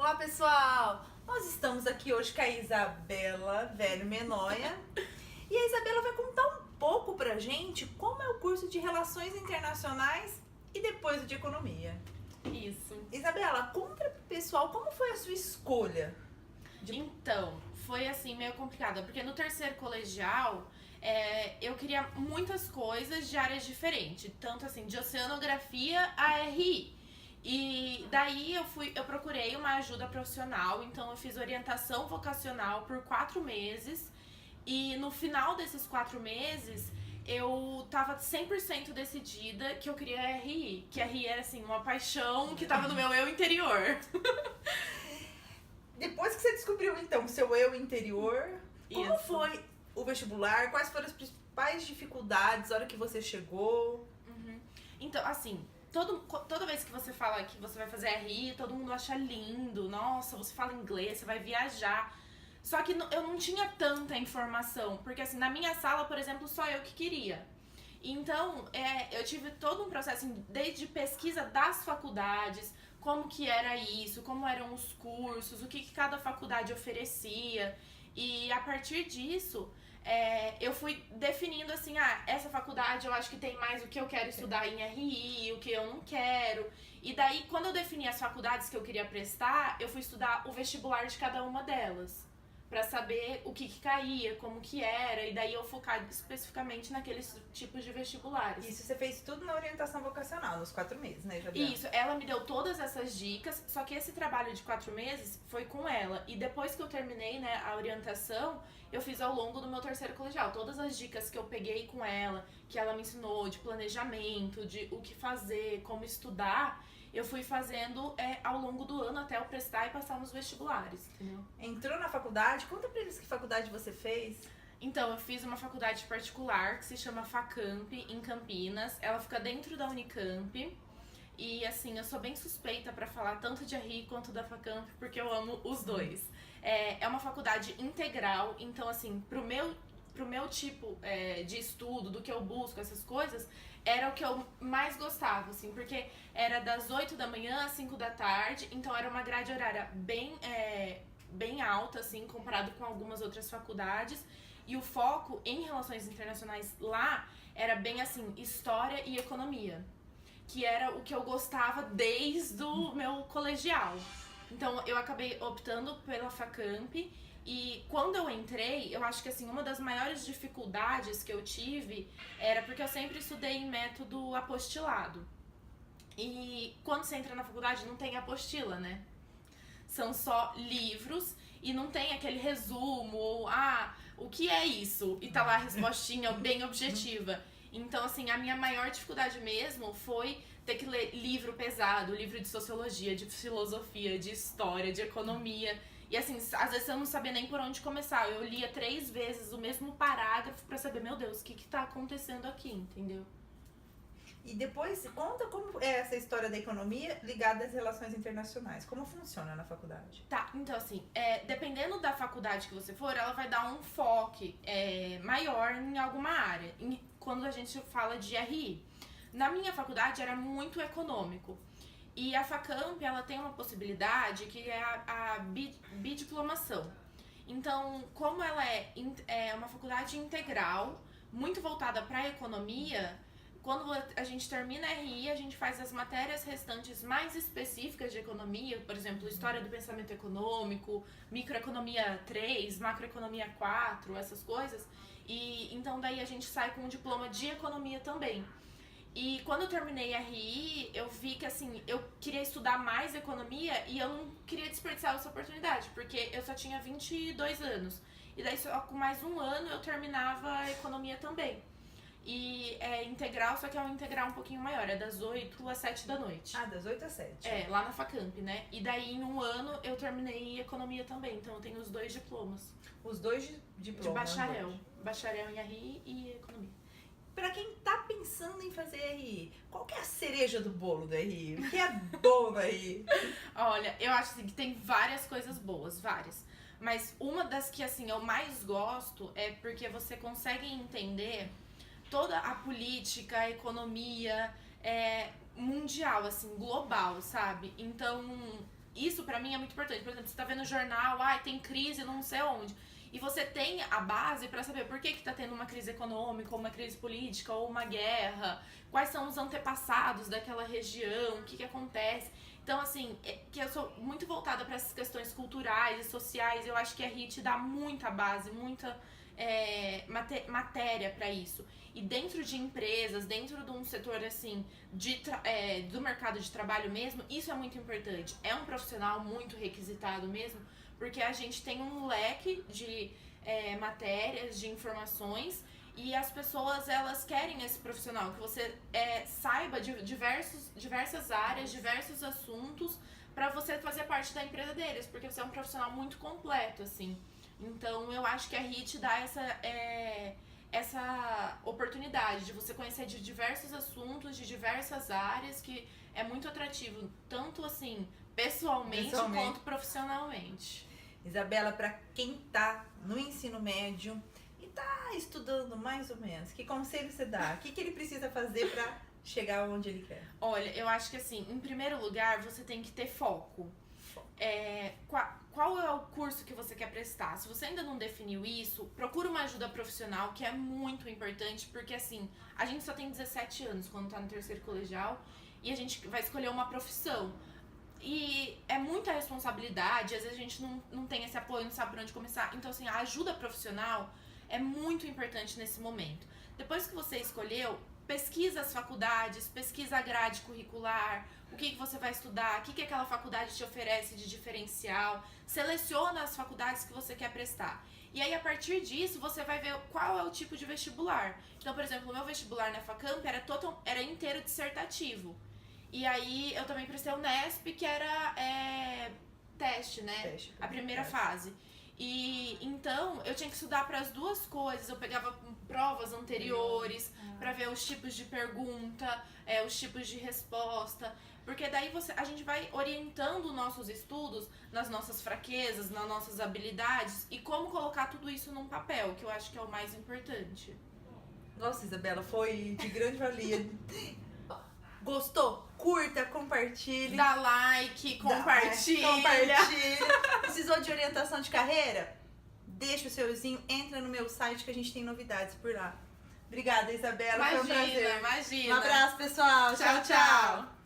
Olá, pessoal! Nós estamos aqui hoje com a Isabela Velho Menonha e a Isabela vai contar um pouco pra gente como é o curso de Relações Internacionais e depois o de Economia. Isso. Isabela, conta pro pessoal como foi a sua escolha. Então, foi assim meio complicado, porque no terceiro colegial eu queria muitas coisas de áreas diferentes, tanto assim, de oceanografia a RI. E daí eu procurei uma ajuda profissional, então eu fiz orientação vocacional por 4 meses. E no final desses 4 meses, eu tava 100% decidida que eu queria RI. Que RI era assim, uma paixão que tava no meu eu interior. Depois que você descobriu então seu eu interior, como Isso. foi o vestibular? Quais foram as principais dificuldades na hora que você chegou? Então, assim, toda vez que você fala que você vai fazer RI, todo mundo acha lindo. Nossa, você fala inglês, você vai viajar. Só que eu não tinha tanta informação, porque assim, na minha sala, por exemplo, só eu que queria. Então, eu tive todo um processo, assim, desde pesquisa das faculdades, como que era isso, como eram os cursos, o que cada faculdade oferecia. E a partir disso, eu fui definindo assim, essa faculdade eu acho que tem mais o que eu quero estudar em RI, o que eu não quero. E daí, quando eu defini as faculdades que eu queria prestar, eu fui estudar o vestibular de cada uma delas, pra saber o que caía, como que era, e daí eu focar especificamente naqueles tipos de vestibulares. Isso você fez tudo na orientação vocacional, nos 4 meses, né, Isabela? Isso, ela me deu todas essas dicas, só que esse trabalho de 4 meses foi com ela. E depois que eu terminei, né, a orientação, eu fiz ao longo do meu terceiro colegial. Todas as dicas que eu peguei com ela, que ela me ensinou de planejamento, de o que fazer, como estudar, eu fui fazendo ao longo do ano até eu prestar e passar nos vestibulares, entendeu? Entrou na faculdade? Conta pra eles que faculdade você fez. Então, eu fiz uma faculdade particular que se chama Facamp, em Campinas. Ela fica dentro da Unicamp. E, assim, eu sou bem suspeita pra falar tanto de RI quanto da Facamp, porque eu amo os dois. É uma faculdade integral, então, assim, pro meu tipo de estudo, do que eu busco, essas coisas, era o que eu mais gostava, assim, porque era das 8 da manhã às 5 da tarde, então era uma grade horária bem alta, assim, comparado com algumas outras faculdades. E o foco em relações internacionais lá era bem assim, história e economia, que era o que eu gostava desde o meu colegial. Então eu acabei optando pela Facamp. E quando eu entrei, eu acho que assim, uma das maiores dificuldades que eu tive era porque eu sempre estudei em método apostilado. E quando você entra na faculdade não tem apostila, né? São só livros e não tem aquele resumo ou o que é isso? E tá lá a respostinha bem objetiva. Então, assim, a minha maior dificuldade mesmo foi ter que ler livro pesado, livro de sociologia, de filosofia, de história, de economia. E assim, às vezes eu não sabia nem por onde começar. Eu lia 3 vezes o mesmo parágrafo pra saber, meu Deus, o que tá acontecendo aqui, entendeu? E depois, conta como é essa história da economia ligada às relações internacionais. Como funciona na faculdade? Tá, então assim, dependendo da faculdade que você for, ela vai dar um foco maior em alguma área, quando a gente fala de RI. Na minha faculdade era muito econômico. E a Facamp, ela tem uma possibilidade que é a bidiplomação. Então, como ela é uma faculdade integral, muito voltada para a economia, quando a gente termina a RI, a gente faz as matérias restantes mais específicas de economia, por exemplo, História do Pensamento Econômico, Microeconomia 3, Macroeconomia 4, essas coisas. E então daí a gente sai com um diploma de economia também. E quando eu terminei a RI, eu vi que assim, eu queria estudar mais economia e eu não queria desperdiçar essa oportunidade, porque eu só tinha 22 anos. E daí só com mais um ano eu terminava a economia também. E é integral, só que é um integral um pouquinho maior, é das 8 às 7 da noite. Das 8 às 7. Lá na Facamp, né? E daí em um ano eu terminei economia também, então eu tenho os 2 diplomas. Os 2 diplomas? De bacharel. Bacharel em RI e economia. Pra quem tá pensando em fazer RI, qual que é a cereja do bolo do RI? O que é bom no RI? Olha, eu acho assim, que tem várias coisas boas, várias. Mas uma das que assim eu mais gosto é porque você consegue entender toda a política, a economia mundial, assim, global, sabe? Então, isso pra mim é muito importante. Por exemplo, você tá vendo o jornal, tem crise não sei onde. E você tem a base pra saber por que tá tendo uma crise econômica, ou uma crise política, ou uma guerra, quais são os antepassados daquela região, o que acontece. Então, assim, que eu sou muito voltada para essas questões culturais e sociais, eu acho que a RIT dá muita base, muita matéria para isso. E dentro de empresas, dentro de um setor, assim, do mercado de trabalho mesmo, isso é muito importante. É um profissional muito requisitado mesmo, porque a gente tem um leque de matérias, de informações, e as pessoas, elas querem esse profissional, que você saiba de diversas áreas, diversos assuntos, para você fazer parte da empresa deles, porque você é um profissional muito completo, assim. Então, eu acho que a RIT dá essa oportunidade de você conhecer de diversos assuntos, de diversas áreas, que é muito atrativo, tanto assim, pessoalmente. Quanto profissionalmente. Isabela, para quem tá no ensino médio e tá estudando mais ou menos, que conselho você dá? O que ele precisa fazer para chegar onde ele quer? Olha, eu acho que assim, em primeiro lugar, você tem que ter foco. Qual é o curso que você quer prestar? Se você ainda não definiu isso, procura uma ajuda profissional, que é muito importante, porque assim, a gente só tem 17 anos quando tá no terceiro colegial e a gente vai escolher uma profissão. E é muita responsabilidade, às vezes a gente não tem esse apoio, não sabe por onde começar. Então, assim, a ajuda profissional é muito importante nesse momento. Depois que você escolheu, pesquisa as faculdades, pesquisa a grade curricular, o que você vai estudar, o que aquela faculdade te oferece de diferencial, seleciona as faculdades que você quer prestar. E aí, a partir disso, você vai ver qual é o tipo de vestibular. Então, por exemplo, o meu vestibular na Facamp era inteiro dissertativo. E aí, eu também prestei o Nesp, que era teste, né? A primeira fase. E então, eu tinha que estudar para as duas coisas. Eu pegava provas anteriores para ver os tipos de pergunta, os tipos de resposta. Porque daí a gente vai orientando nossos estudos nas nossas fraquezas, nas nossas habilidades e como colocar tudo isso num papel, que eu acho que é o mais importante. Nossa, Isabela, foi de grande valia. Gostou? Curta, compartilhe. Dá like, compartilha. Precisou de orientação de carreira? Deixa o seuzinho, entra no meu site que a gente tem novidades por lá. Obrigada, Isabela. Foi um prazer. Imagina. Um abraço, pessoal. Tchau, tchau.